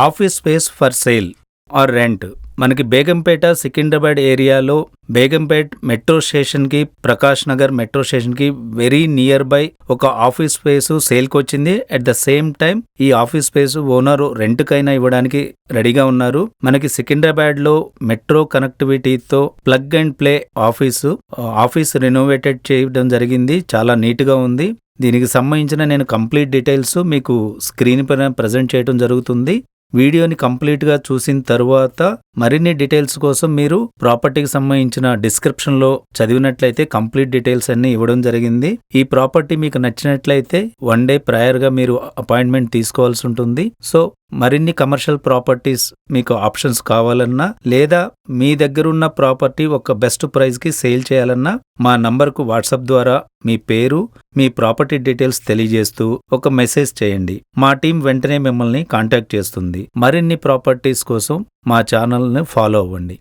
Office space for sale or rent. మనకి బేగంపేట సికింద్రాబాద్ ఏరియాలో Begumpet metro స్టేషన్కి, ప్రకాష్ నగర్ మెట్రో స్టేషన్కి వెరీ నియర్ బై ఒక ఆఫీస్ స్పేస్ సేల్కి వచ్చింది. అట్ ద సేమ్ టైం ఈ ఆఫీస్ స్పేస్ ఓనర్ రెంట్కైనా ఇవ్వడానికి రెడీగా ఉన్నారు. మనకి సికింద్రాబాద్లో మెట్రో కనెక్టివిటీతో plug and play office renovated చేయడం జరిగింది. చాలా నీట్గా ఉంది. దీనికి సంబంధించిన నేను కంప్లీట్ డీటెయిల్స్ మీకు స్క్రీన్ పైన ప్రజెంట్ చేయడం జరుగుతుంది. వీడియోని కంప్లీట్గా చూసిన తరువాత మరిన్ని డీటెయిల్స్ కోసం మీరు ప్రాపర్టీకి సంబంధించిన డిస్క్రిప్షన్లో చదివినట్లయితే కంప్లీట్ డీటెయిల్స్ అన్ని ఇవ్వడం జరిగింది. ఈ ప్రాపర్టీ మీకు నచ్చినట్లయితే 1 డే ప్రయర్గా మీరు అపాయింట్మెంట్ తీసుకోవాల్సి ఉంటుంది. సో మరిన్ని కమర్షియల్ ప్రాపర్టీస్ మీకు ఆప్షన్స్ కావాలన్నా, లేదా మీ దగ్గరున్న ప్రాపర్టీ ఒక బెస్ట్ ప్రైస్కి సేల్ చేయాలన్నా మా నంబర్కు వాట్సాప్ ద్వారా మీ పేరు, మీ ప్రాపర్టీ డీటెయిల్స్ తెలియజేస్తూ ఒక మెసేజ్ చేయండి. మా టీం వెంటనే మిమ్మల్ని కాంటాక్ట్ చేస్తుంది. మరిన్ని ప్రాపర్టీస్ కోసం మా ఛానల్ని ఫాలో అవ్వండి.